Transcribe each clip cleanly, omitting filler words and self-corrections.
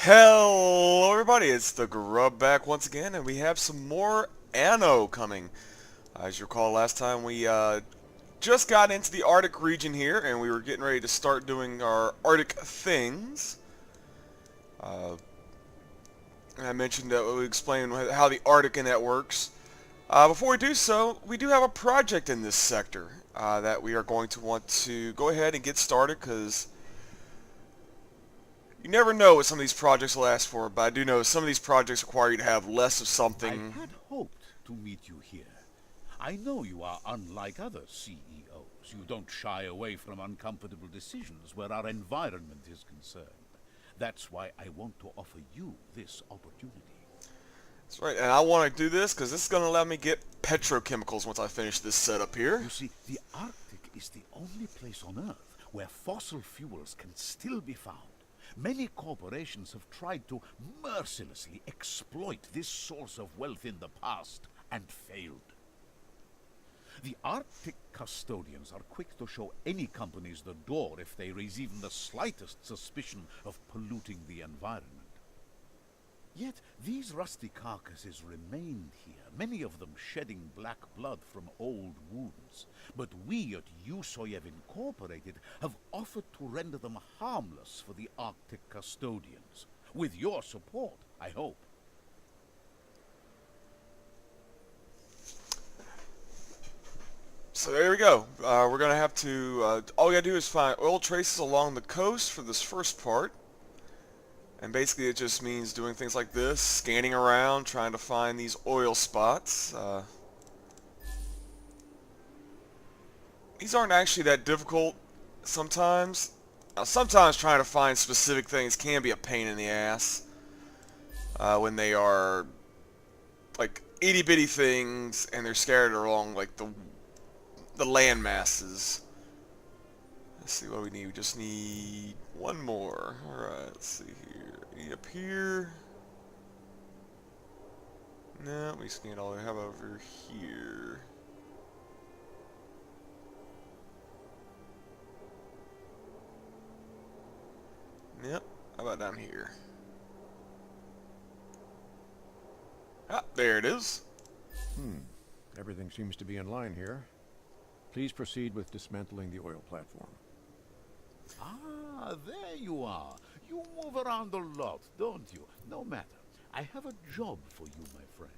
Hello everybody, it's the Grub back once again, and we have some more Anno coming. As you recall, last time we just got into the Arctic region here, and we were getting ready to start doing our Arctic things. And I mentioned that we would explain how the Arctic and that works. Before we do so, we do have a project in this sector that we are going to want to go ahead and get started, because you never know what some of these projects will last for, but I do know some of these projects require you to have less of something. I had hoped to meet you here. I know you are unlike other CEOs. You don't shy away from uncomfortable decisions where our environment is concerned. That's why I want to offer you this opportunity. That's right, and I want to do this because this is going to allow me to get petrochemicals once I finish this setup here. You see, the Arctic is the only place on Earth where fossil fuels can still be found. Many corporations have tried to mercilessly exploit this source of wealth in the past and failed. The Arctic custodians are quick to show any companies the door if they raise even the slightest suspicion of polluting the environment. Yet these rusty carcasses remained here, many of them shedding black blood from old wounds. But we at Usoyev Incorporated have offered to render them harmless for the Arctic custodians. With your support, I hope. So there we go. We're going to have to, all we got to do is find oil traces along the coast for this first part. And basically it just means doing things like this, scanning around, trying to find these oil spots. These aren't actually that difficult sometimes. Now, sometimes trying to find specific things can be a pain in the ass when they are like itty bitty things and they're scattered along like the land masses. Let's see what we need. We just need one more. Alright, let's see here. Any up here? No, we scanned all the way. How about over here? Yep. How about down here? Ah, there it is. Everything seems to be in line here. Please proceed with dismantling the oil platform. Ah, there you are. You move around a lot, don't you? No matter. I have a job for you, my friend.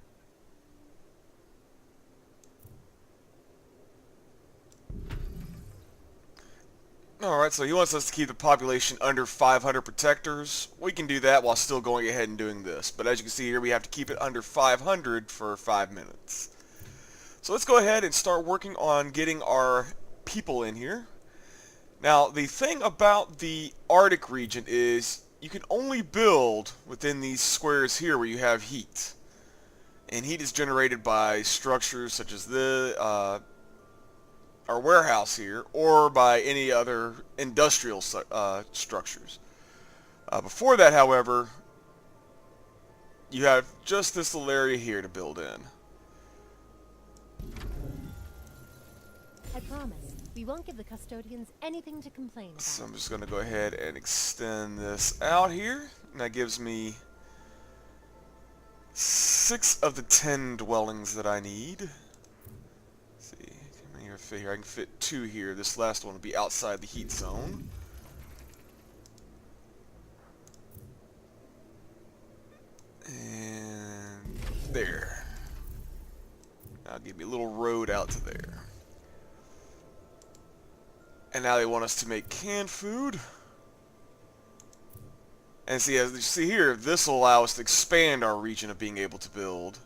Alright, so he wants us to keep the population under 500 protectors. We can do that while still going ahead and doing this. But as you can see here, we have to keep it under 500 for 5 minutes. So let's go ahead and start working on getting our people in here. Now, the thing about the Arctic region is you can only build within these squares here where you have heat. And heat is generated by structures such as our warehouse here, or by any other industrial structures. Before that, however, you have just this little area here to build in. I promise, we won't give the custodians anything to complain about. So I'm just going to go ahead and extend this out here. And that gives me 6 of the 10 dwellings that I need. Let's see, how many fit here? I can fit 2 here. This last one will be outside the heat zone. And there. That'll give me a little road out to there. And now they want us to make canned food. And see, as you see here, this will allow us to expand our region of being able to build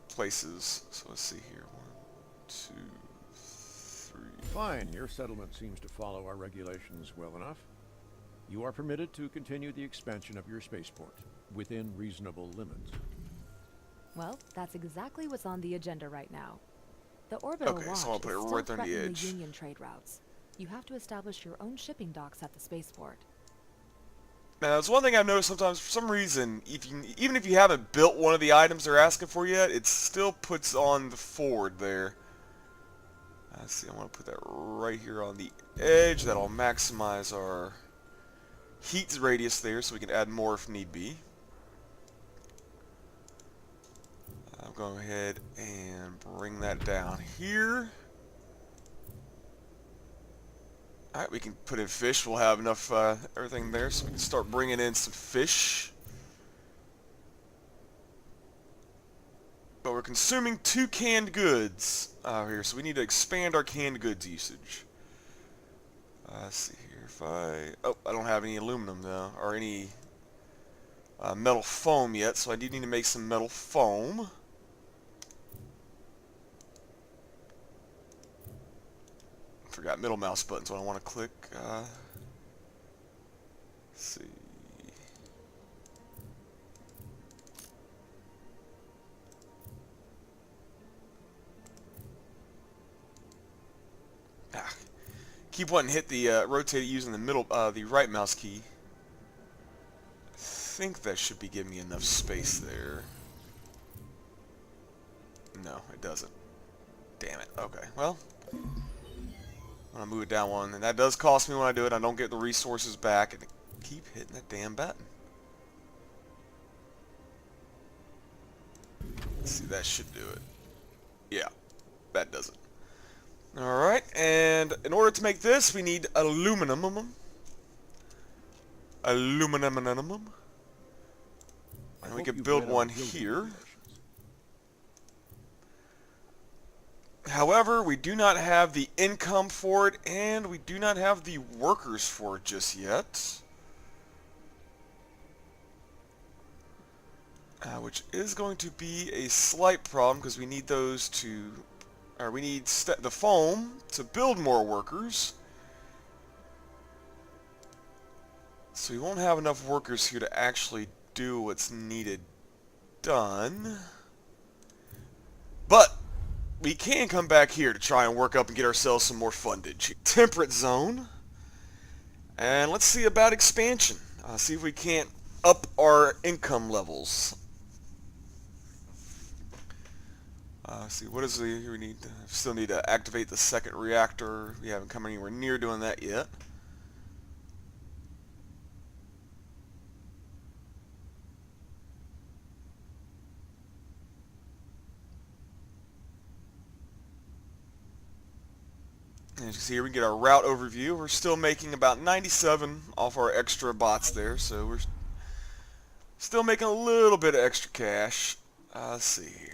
places. So let's see here. 1, 2, 3. Fine, your settlement seems to follow our regulations well enough. You are permitted to continue the expansion of your spaceport within reasonable limits. Well, that's exactly what's on the agenda right now. The orbital Okay, watch so I'll put it is right still on the threatening edge. the Union trade routes. You have to establish your own shipping docks at the spaceport. Now, there's one thing I've noticed sometimes, for some reason, even if you haven't built one of the items they're asking for yet, it still puts on the forward there. Let's see, I want to put that right here on the edge. That'll maximize our heat radius there so we can add more if need be. I'll go ahead and bring that down here. Alright, we can put in fish. We'll have enough everything there, so we can start bringing in some fish. But we're consuming 2 canned goods here, so we need to expand our canned goods usage. Let's see here. If I don't have any aluminum though, or any metal foam yet, so I do need to make some metal foam. Forgot middle mouse button, so I want to click. Let's see. Keep wanting to hit the rotate it using the right mouse key. I think that should be giving me enough space there. No, it doesn't. Damn it. Okay, well, I'm gonna move it down one, and that does cost me when I do it. I don't get the resources back, and I keep hitting that damn button. Let's see, that should do it. Yeah, that does it. Alright, and in order to make this, we need aluminum. Aluminum. And we can build one here. However, we do not have the income for it, and we do not have the workers for it just yet. Which is going to be a slight problem, because we need those to... Or we need the foam to build more workers. So we won't have enough workers here to actually do what's needed done. But we can come back here to try and work up and get ourselves some more fundage. Temperate zone. And let's see about expansion. See if we can't up our income levels. See, what is the, we need to, still need to activate the second reactor. We haven't come anywhere near doing that yet. And as you can see here, we get our route overview. We're still making about 97 off our extra bots there, so we're still making a little bit of extra cash. Let's see here.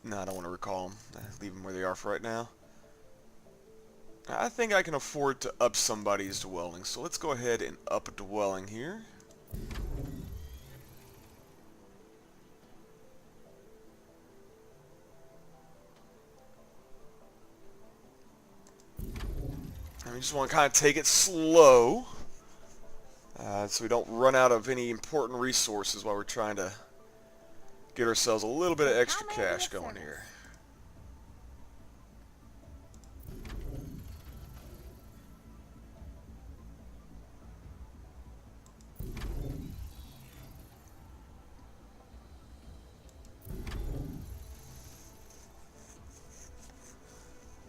No, I don't want to recall them. Leave them where they are for right now. I think I can afford to up somebody's dwelling, so let's go ahead and up a dwelling here. And we just want to kind of take it slow, so we don't run out of any important resources while we're trying to get ourselves a little bit of extra cash going here.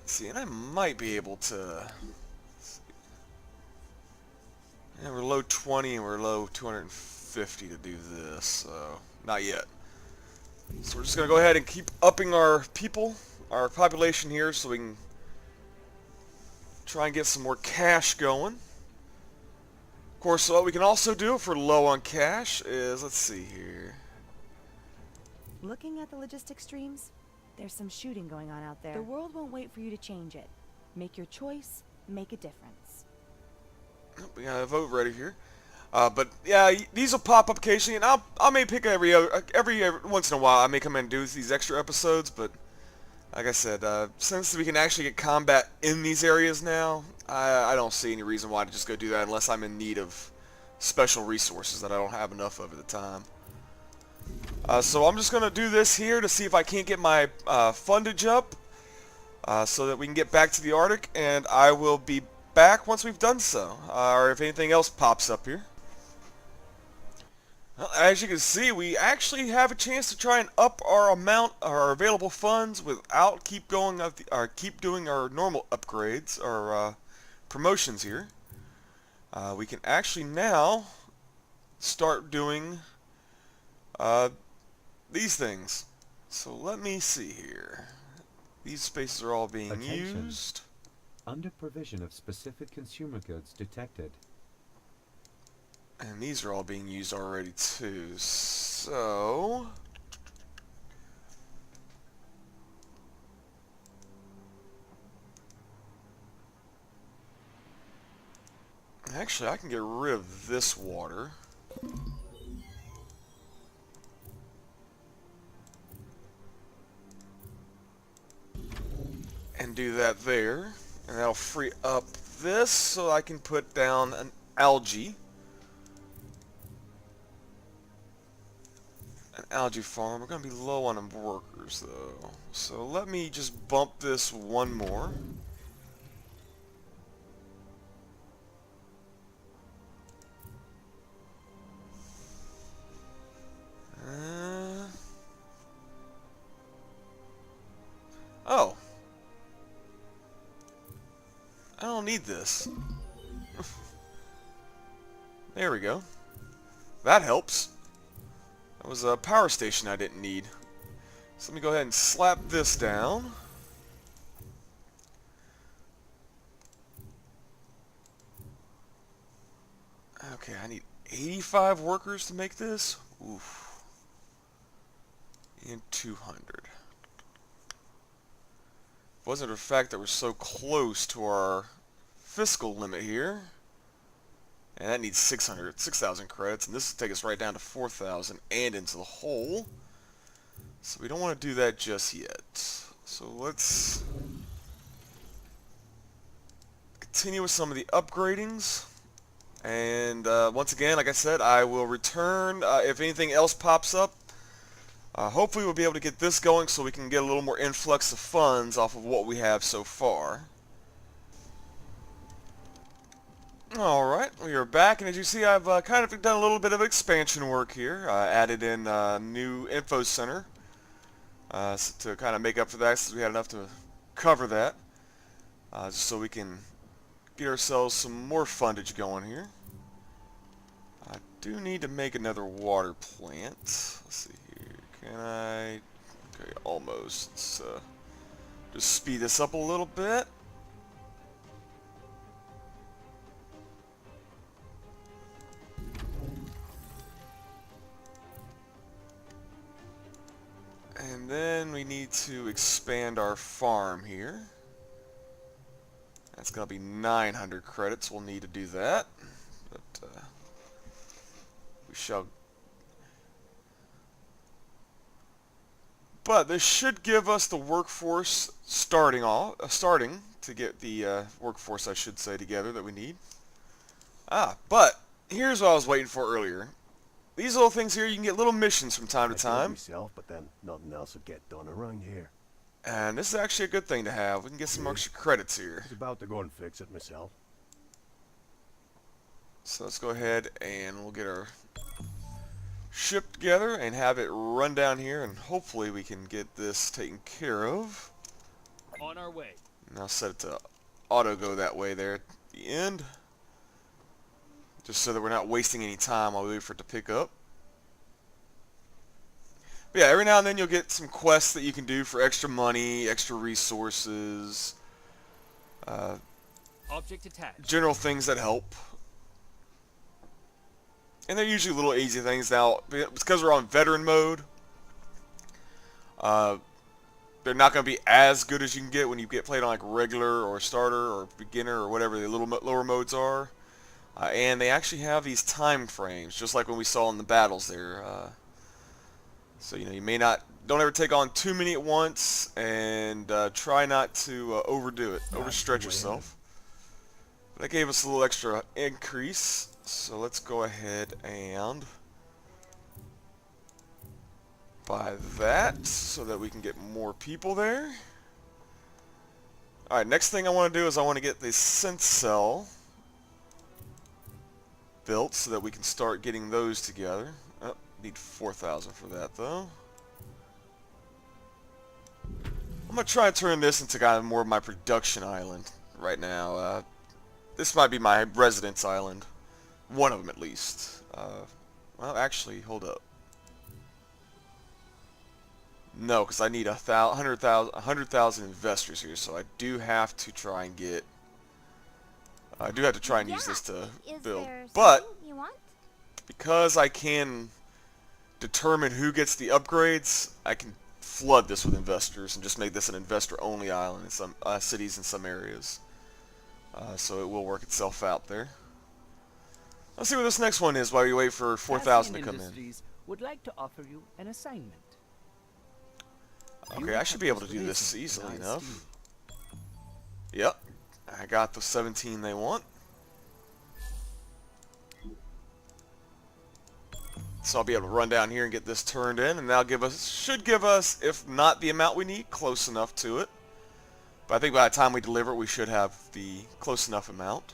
See, and I might be able to... Yeah, we're low 20 and we're low 250 to do this, so not yet. So we're just going to go ahead and keep upping our our population here, so we can try and get some more cash going. Of course, what we can also do if we're low on cash is, let's see here. Looking at the logistics streams, there's some shooting going on out there. The world won't wait for you to change it. Make your choice, make a difference. We got a vote ready here. But yeah, these will pop up occasionally, and I may pick every once in a while. I may come in and do these extra episodes, but like I said, since we can actually get combat in these areas now, I don't see any reason why to just go do that unless I'm in need of special resources that I don't have enough of at the time. So I'm just gonna do this here to see if I can't get my fundage up, so that we can get back to the Arctic, and I will be back once we've done so, or if anything else pops up here. Well, as you can see, we actually have a chance to try and up our amount, our available funds, without keep doing our normal upgrades or promotions here. we can actually now start doing these things. So let me see here. These spaces are all being Attention. used. Under provision of specific consumer goods detected. And these are all being used already too. So actually I can get rid of this water. And do that there. And that'll free up this so I can put down an algae. An algae farm. We're going to be low on workers though. So let me just bump this one more. Oh. I don't need this. There we go. That helps. That was a power station I didn't need. So let me go ahead and slap this down. Okay, I need 85 workers to make this. Oof. And 200. Wasn't the fact that we're so close to our fiscal limit here. And that needs 6,000 credits, and this will take us right down to 4,000 and into the hole. So we don't want to do that just yet. So let's continue with some of the upgradings. And once again, like I said, I will return if anything else pops up. Hopefully we'll be able to get this going so we can get a little more influx of funds off of what we have so far. Alright, we are back, and as you see, I've kind of done a little bit of expansion work here. Added in a new info center to kind of make up for that, since we had enough to cover that. Just so we can get ourselves some more fundage going here. I do need to make another water plant. Let's see here. Can I? Okay, almost. Let's just speed this up a little bit. And then we need to expand our farm here. That's going to be 900 credits. We'll need to do that. But we shall. But this should give us the workforce starting to get the workforce, I should say, together that we need. But here's what I was waiting for earlier. These little things here, you can get little missions from time to time. Myself, but then nothing else will get done around here. And this is actually a good thing to have. We can get some extra credits here. I was about to go and fix it myself. So let's go ahead and we'll get our ship together and have it run down here, and hopefully we can get this taken care of. On our way. Now set it to auto go that way there at the end. Just so that we're not wasting any time while we wait for it to pick up. But yeah, every now and then you'll get some quests that you can do for extra money, extra resources, Object attached. general things that help. And they're usually little easy things. Now, because we're on veteran mode, they're not going to be as good as you can get when you get played on like regular or starter or beginner or whatever the little lower modes are. And they actually have these time frames, just like when we saw in the battles there. So, you know, you may not, don't ever take on too many at once, and try not to overdo it, overstretch yourself. That gave us a little extra increase, so let's go ahead and buy that so that we can get more people there. Alright, next thing I want to do is I want to get the synth cell built so that we can start getting those together. Oh, need 4,000 for that though. I'm going to try and turn this into kind of more of my production island right now. This might be my residence island. One of them at least. Well, actually, hold up. No, because I need 100,000 investors here, so I do have to try and get. I do have to try and use this to build, but you want? because I can determine who gets the upgrades, I can flood this with investors and just make this an investor-only island in some cities in some areas. So it will work itself out there. Let's see what this next one is while we wait for 4,000 to come in. Would like to offer you an assignment. Okay, I should be able to do this easily enough. Yep, I got the 17 they want. So I'll be able to run down here and get this turned in, and that'll should give us, if not the amount we need, close enough to it. But I think by the time we deliver it, we should have the close enough amount.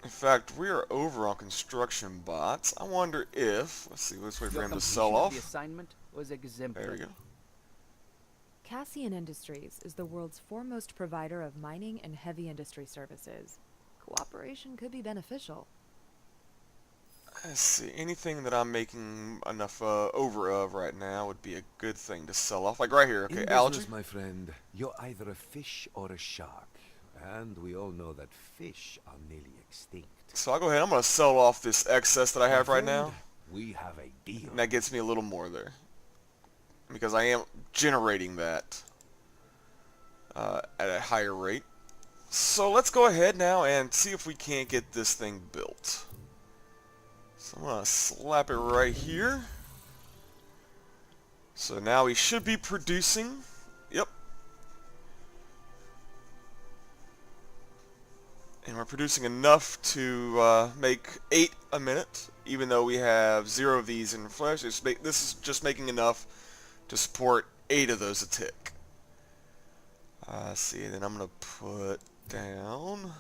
In fact, we are over on construction bots. I wonder if, let's see, let's wait for him to sell off. The assignment was exemplary. There we go. Cassian Industries is the world's foremost provider of mining and heavy industry services. Cooperation could be beneficial. Let's see, anything that I'm making enough over of right now would be a good thing to sell off. Like right here, okay, In algae. business, my friend, you're either a fish or a shark. And we all know that fish are nearly extinct. So I'll go ahead, I'm going to sell off this excess that I have right now. We have a deal. And that gets me a little more there. Because I am generating that at a higher rate. So let's go ahead now and see if we can't get this thing built. So I'm going to slap it right here. So now we should be producing. Yep. And we're producing enough to make 8 a minute, even though we have 0 of these in flesh. This is just making enough to support 8 of those a tick. Let's see, and then I'm going to put down...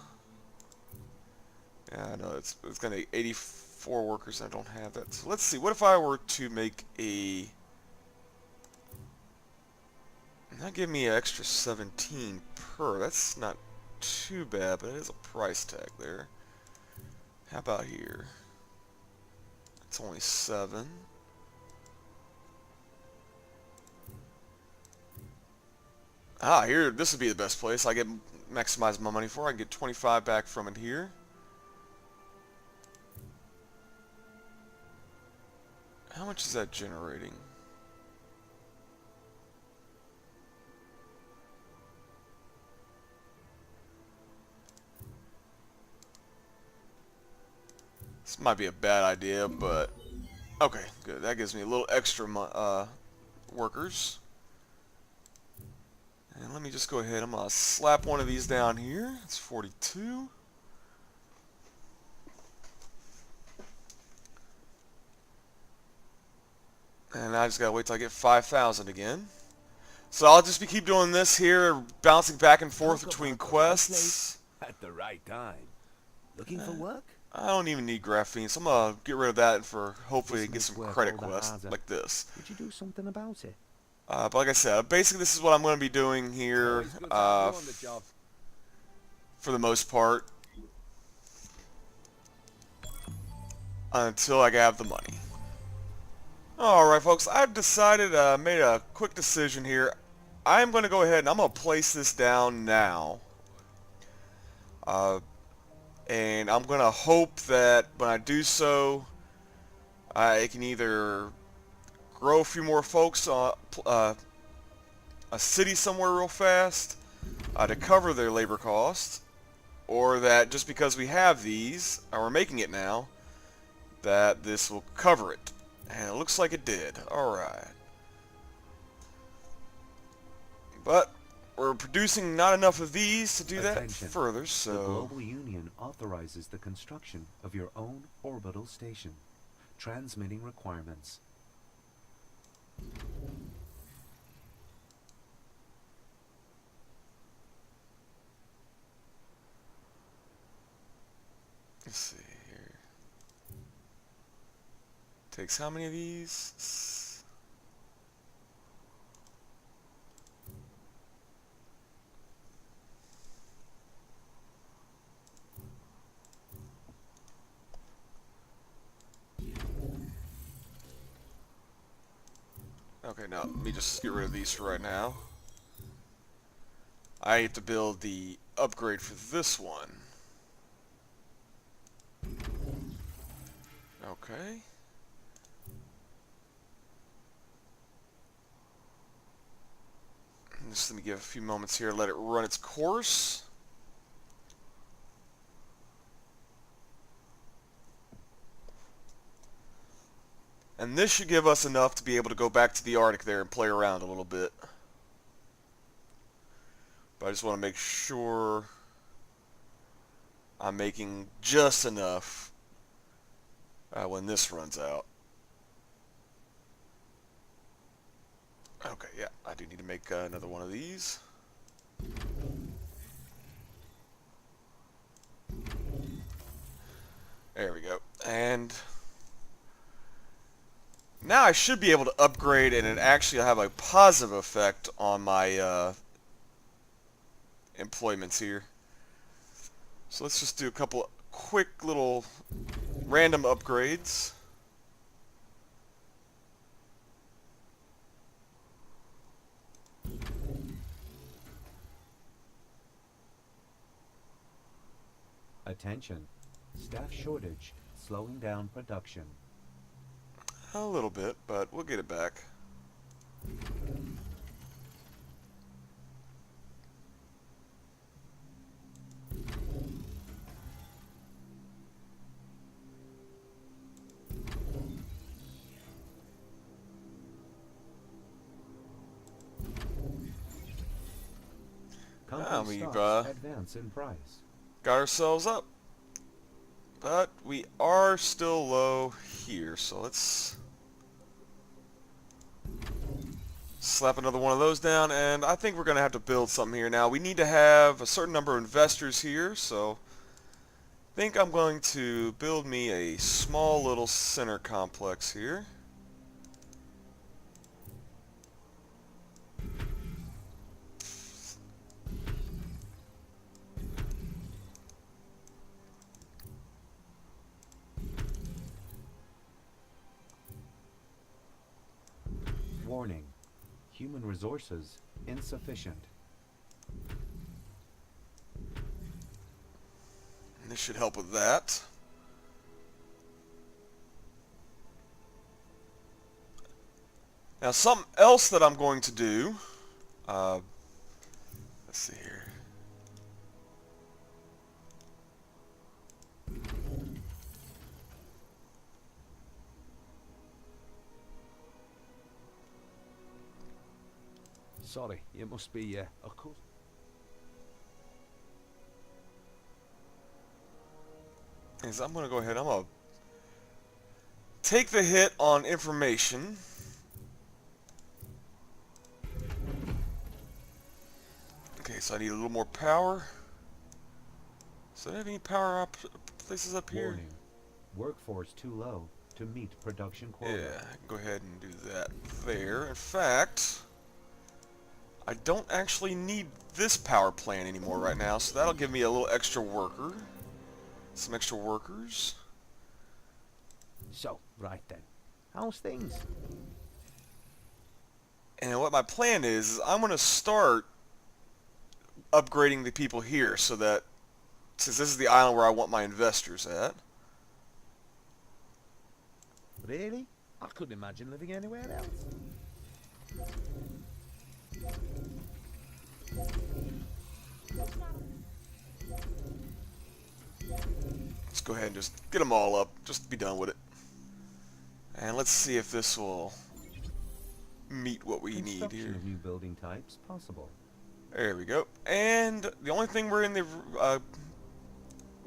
Yeah, I know, it's going to be 84 workers, and I don't have that. So let's see, what if I were to make a... That give me an extra 17 per. That's not too bad, but it is a price tag there. How about here? It's only 7. Ah, here, this would be the best place. I get maximize my money for. I can get 25 back from it here. How much is that generating? This might be a bad idea, but okay, good. That gives me a little extra workers. And let me just go ahead. I'm going to slap one of these down here. It's 42. And I just got to wait till I get 5,000 again. So I'll just keep doing this here, bouncing back and forth between quests. At the right time. Looking for work? I don't even need graphene, so I'm going to get rid of that for hopefully get some credit quests like this. Would you do something about it? But like I said, basically this is what I'm going to be doing here for the most part until I have the money. Alright folks, I've decided, made a quick decision here. I'm going to go ahead and I'm going to place this down now. And I'm going to hope that when I do so, I can either grow a few more folks, a city somewhere real fast to cover their labor costs, or that just because we have these, and we're making it now, that this will cover it. And it looks like it did. Alright. But we're producing not enough of these to do that further, so... The Global Union authorizes the construction of your own orbital station. Transmitting requirements. Let's see here. Takes how many of these? Okay, now let me just get rid of these for right now. I have to build the upgrade for this one. Okay. Just let me give a few moments here, let it run its course. And this should give us enough to be able to go back to the Arctic there and play around a little bit. But I just want to make sure I'm making just enough when this runs out. Okay, yeah, I do need to make another one of these. There we go. And now I should be able to upgrade, and it actually have a positive effect on my employments here. So let's just do a couple quick little random upgrades. Attention. Staff shortage, slowing down production. A little bit, but we'll get it back. Company We've stocks advance in price. got ourselves up. But we are still low here, so let's slap another one of those down, and I think we're going to have to build something here now. We need to have a certain number of investors here, so I think I'm going to build me a small little center complex here. Warning. Human resources insufficient. And this should help with that. Now something else that I'm going to do, let's see here. Sorry, it must be a cool. Is I'm going to go ahead, I'm going to take the hit on information. Okay, so I need a little more power. So do I have any power up places up here? Warning. Workforce too low to meet production quota. Yeah, I can go ahead and do that there. In fact, I don't actually need this power plant anymore right now, so that'll give me a little extra worker. Some extra workers. So, right then. How's things? And what my plan is I'm going to start upgrading the people here so that, since this is the island where I want my investors at. Really? I couldn't imagine living anywhere else. Let's go ahead and just get them all up, just be done with it. And let's see if this will meet what we need Construction here. of new building types possible. There we go. And the only thing we're in the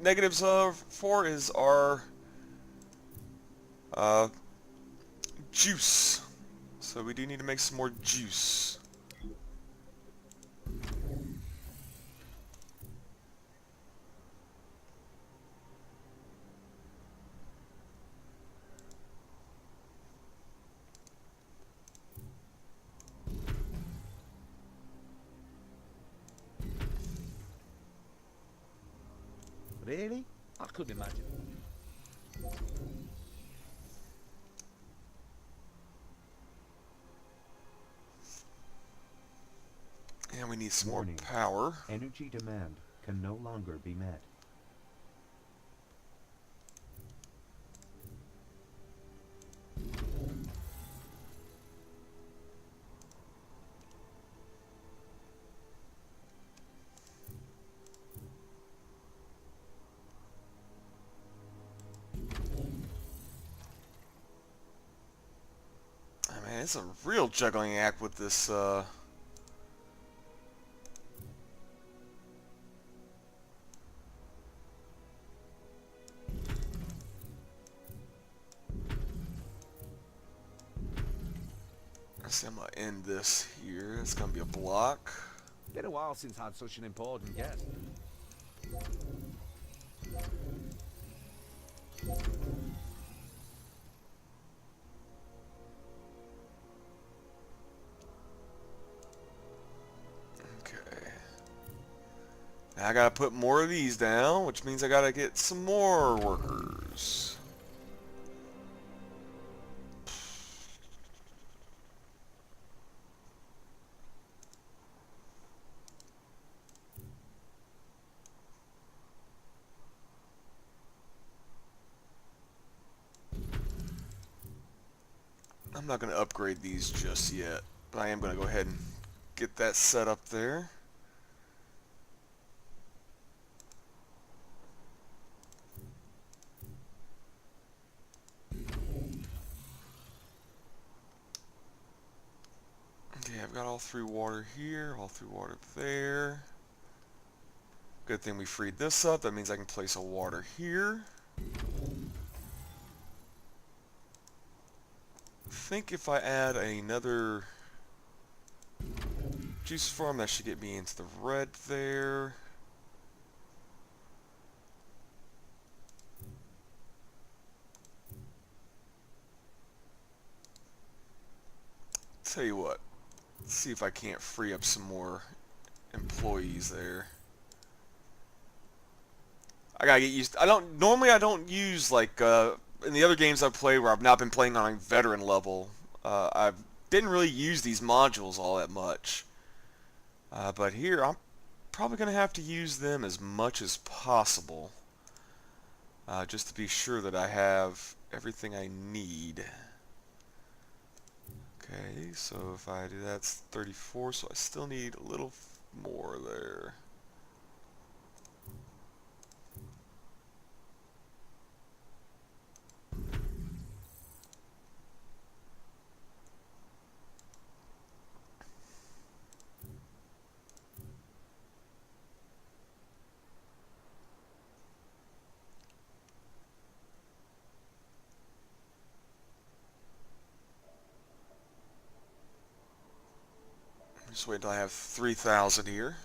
negatives for is our juice. So we do need to make some more juice. Really? I couldn't imagine. And we need some Warning. more power. Energy demand can no longer be met. I mean, it's a real juggling act with this, I'm gonna end this here. It's gonna be a block. Been a while since I had such an important guest. Okay. Now I gotta put more of these down, which means I gotta get some more workers. I'm not going to upgrade these just yet, but I am going to go ahead and get that set up there. Okay, I've got all three water here, all three water there. Good thing we freed this up. That means I can place a water here. I think if I add another juice farm, that should get me into the red there. Tell you what, let's see if I can't free up some more employees there. I gotta get used. Normally I don't use like in the other games I've played where I've not been playing on a veteran level. I didn't really use these modules all that much, but here I'm probably gonna have to use them as much as possible, just to be sure that I have everything I need. Okay, so if I do that's 34, so I still need a little more there. Just wait until I have 3,000 here.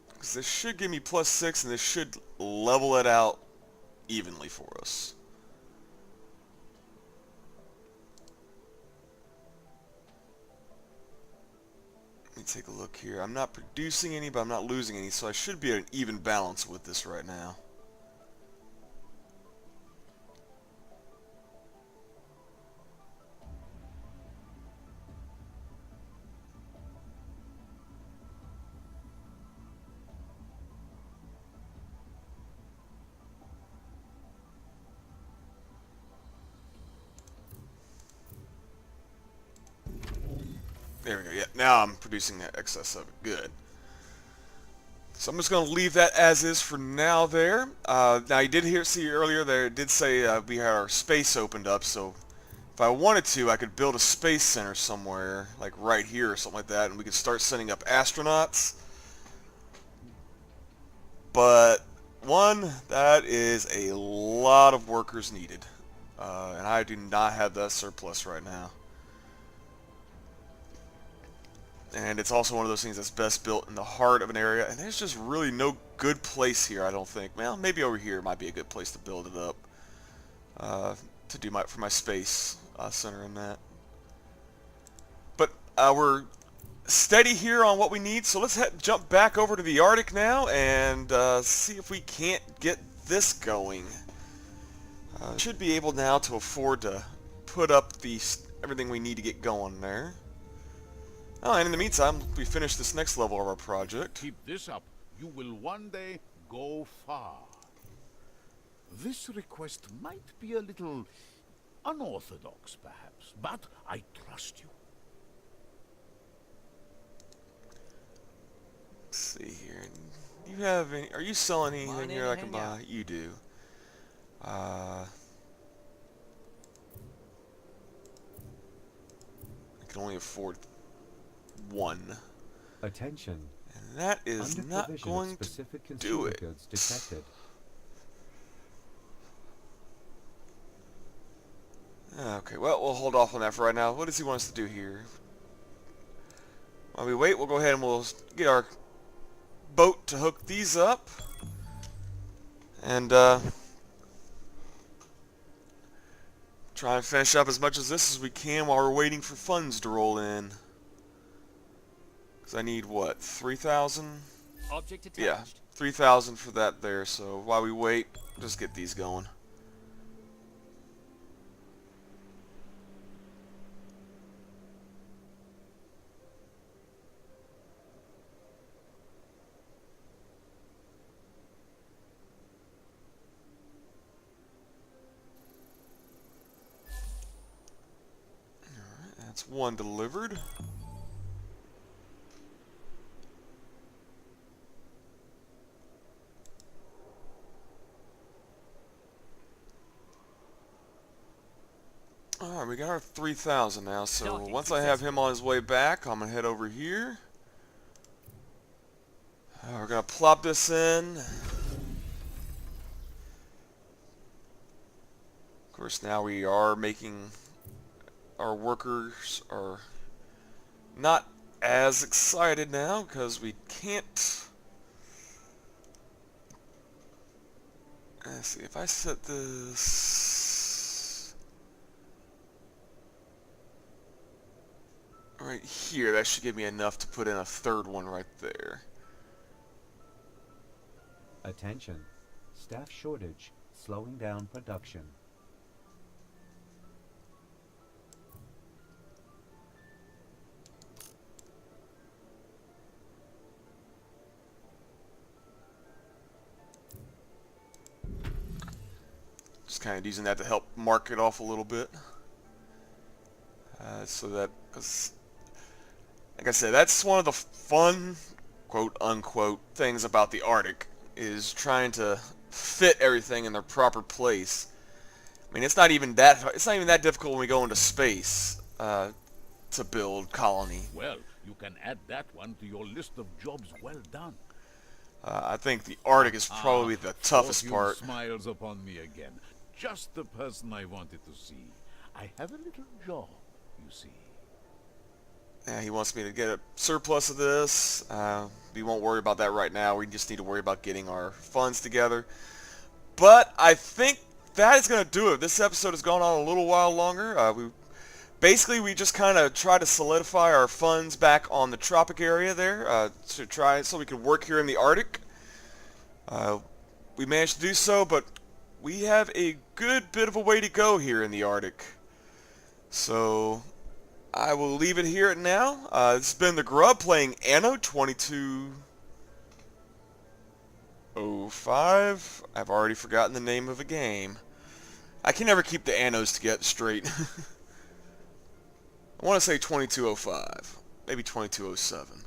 Because this should give me +6, and this should level it out evenly for us. Let me take a look here. I'm not producing any, but I'm not losing any, so I should be at an even balance with this right now. There we go. Yeah, now I'm producing that excess of it. Good. So I'm just going to leave that as is for now there. Now you did see earlier there, it did say we had our space opened up, so if I wanted to, I could build a space center somewhere, like right here or something like that, and we could start sending up astronauts. But, one, that is a lot of workers needed, and I do not have that surplus right now. And it's also one of those things that's best built in the heart of an area, and there's just really no good place here, I don't think. Well, maybe over here might be a good place to build it up, to do for my space center and that. But we're steady here on what we need, so let's jump back over to the Arctic now and see if we can't get this going. Should be able now to afford to put up everything we need to get going there. Oh, and in the meantime, we finish this next level of our project. Keep this up. You will one day go far. This request might be a little unorthodox, perhaps, but I trust you. Let's see here. Do you have any? Are you selling anything here I can buy? You do. I can only afford one. Attention. And that is not going to do it. Goods detected. Okay, well, we'll hold off on that for right now. What does he want us to do here? While we wait, we'll go ahead and we'll get our boat to hook these up. And try and finish up as much of this as we can while we're waiting for funds to roll in. Because I need, what, 3,000? Object attached. Yeah, 3,000 for that there. So while we wait, just get these going. That's one delivered. Alright, we got our 3,000 now, so once I have him on his way back, I'm going to head over here. We're going to plop this in. Of course, now we are making... Our workers are not as excited now because we can't. Let's see, if I set this right here, that should give me enough to put in a third one right there. Attention. Staff shortage. Slowing down production. Just kind of using that to help mark it off a little bit. So that, because, like I said, that's one of the fun, quote unquote, things about the Arctic, is trying to fit everything in their proper place. I mean, it's not even that difficult when we go into space to build colony. Well, you can add that one to your list of jobs well done. I think the Arctic is probably the toughest part. Smiles upon me again. Just the person I wanted to see. I have a little job, you see. Yeah, he wants me to get a surplus of this. We won't worry about that right now. We just need to worry about getting our funds together. But I think that is going to do it. This episode has gone on a little while longer. We just kind of try to solidify our funds back on the tropic area there to try so we can work here in the Arctic. We managed to do so, but we have a good bit of a way to go here in the Arctic. So I will leave it here now. This has been the Grub playing Anno 2205. I've already forgotten the name of the game. I can never keep the Annos together straight. I want to say 2205, maybe 2207.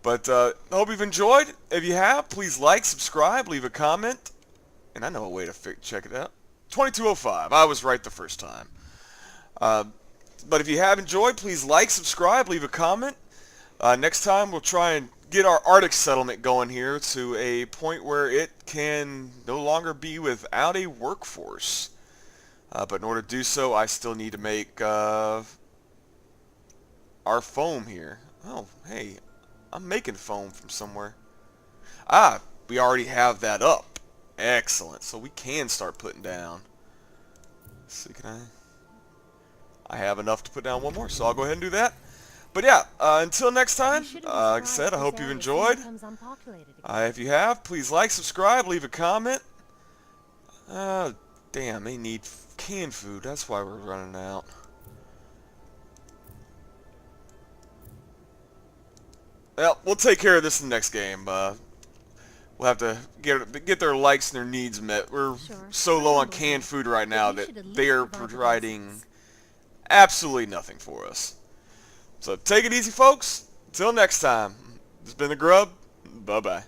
But I hope you've enjoyed. If you have, please like, subscribe, leave a comment. And I know a way to check it out. 2205. I was right the first time. But if you have enjoyed, please like, subscribe, leave a comment. Next time we'll try and get our Arctic settlement going here to a point where it can no longer be without a workforce. But in order to do so, I still need to make our foam here. Oh, hey, I'm making foam from somewhere. Ah, we already have that up. Excellent. So we can start putting down. Let's see, can I have enough to put down one more, so I'll go ahead and do that. But yeah, until next time, You shouldn't be like I surprised said, I if hope this you've area enjoyed. soon becomes unpopulated again. If you have, please like, subscribe, leave a comment. Damn, they need canned food. That's why we're running out. Well, we'll take care of this in the next game. We'll have to get their likes and their needs met. We're so low on canned food right now that they are providing absolutely nothing for us. So take it easy, folks. Until next time, this has been the Grub. Bye-bye.